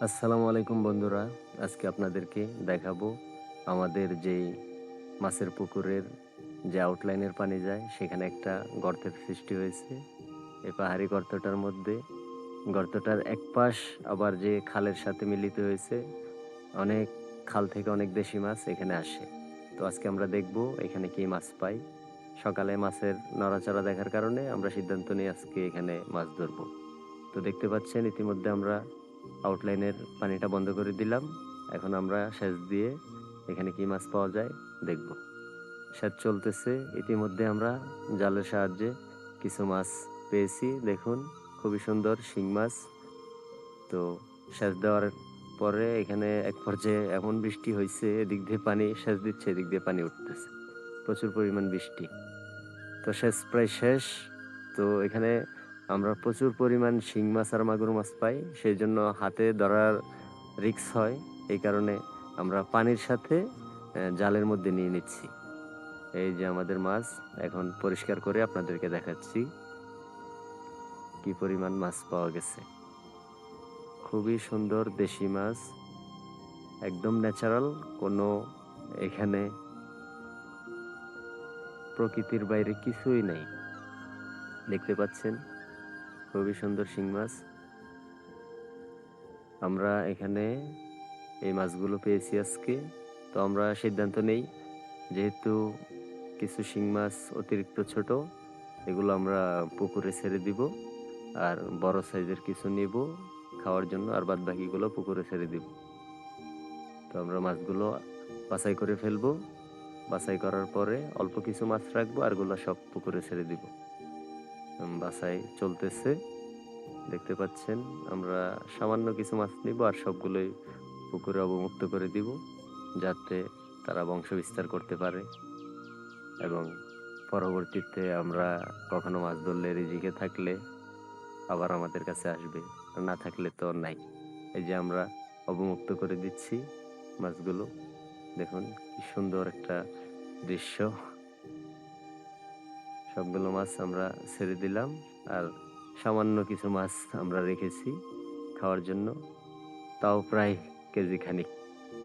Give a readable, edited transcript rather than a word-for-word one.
আসসালামু আলাইকুম বন্ধুরা। আজকে আপনাদেরকে দেখাবো আমাদের যেই মাছের পুকুরের যে আউটলাইনের পানি যায় সেখানে একটা গর্তের সৃষ্টি হয়েছে। এই পাহাড়ি গর্তটার মধ্যে গর্তটার এক পাশ আবার যে খালের সাথে মিলিত হয়েছে, অনেক খাল থেকে অনেক দেশি মাছ এখানে আসে। তো আজকে আমরা দেখব এখানে কি মাছ পাই। সকালে মাছের নড়াচড়া দেখার কারণে আমরা সিদ্ধান্ত নিই আজকে এখানে মাছ ধরবো। তো দেখতে পাচ্ছেন ইতিমধ্যে আমরা আউটলাইনের পানিটা বন্ধ করে দিলাম। এখন আমরা সেচ দিয়ে এখানে কি মাছ পাওয়া যায় দেখব। সেচ চলতেছে। ইতিমধ্যে আমরা জালের সাহায্যে কিছু মাছ পেয়েছি। দেখুন, খুবই সুন্দর শিং মাছ। তো সেচ দেওয়ার পরে এখানে এক পর্যায়ে এমন বৃষ্টি হইছে, এদিক দিয়ে পানি সেচ দিচ্ছে, এদিক দিয়ে পানি উঠতেছে। প্রচুর পরিমাণ বৃষ্টি। তো সেচ প্রায় শেষ। তো এখানে আমরা প্রচুর পরিমাণ শিং মাছ আর মাগুর মাছ পাই। সেইজন্য হাতে ধরার রিস্ক হয়। এই কারণে আমরা পানির সাথে জালের মধ্যে নিয়ে নিচ্ছি। এই যে আমাদের মাছ, এখন পরিষ্কার করে আপনাদেরকে দেখাচ্ছি কি পরিমাণ মাছ পাওয়া গেছে। খুবই সুন্দর দেশি মাছ, একদম ন্যাচারাল। কোনো এখানে প্রকৃতির বাইরে কিছুই নাই। দেখতে পাচ্ছেন খুবই সুন্দর শিং মাছ। আমরা এখানে এই মাছগুলো পেয়েছি আজকে। তো আমরা সিদ্ধান্ত নেই, যেহেতু কিছু শিং মাছ অতিরিক্ত ছোট, এগুলো আমরা পুকুরে ছেড়ে দিব। আর বড় সাইজের কিছু নিব খাওয়ার জন্য, আর বাদ বাকিগুলো পুকুরে ছেড়ে দিব। তো আমরা মাছগুলো বাছাই করে ফেলবো। বাছাই করার পরে অল্প কিছু মাছ রাখবো, আরগুলো সব পুকুরে ছেড়ে দিব। বাছাই চলতেছে। দেখতে পাচ্ছেন আমরা সামান্য কিছু মাছ নিব আর সবগুলোই পুকুরে অবমুক্ত করে দিব, যাতে তারা বংশ বিস্তার করতে পারে। এবং পরবর্তীতে আমরা কখনো মাছ ধরলে রিজিকে থাকলে আবার আমাদের কাছে আসবে, আর না থাকলে তো নাই। এই যে আমরা অবমুক্ত করে দিচ্ছি মাছগুলো। দেখুন কি সুন্দর একটা দৃশ্য। সবগুলো মাছ আমরা ছেড়ে দিলাম। আর সামান্য কিছু মাছ আমরা রেখেছি খাওয়ার জন্য, তাও প্রায় কেজি খানিক।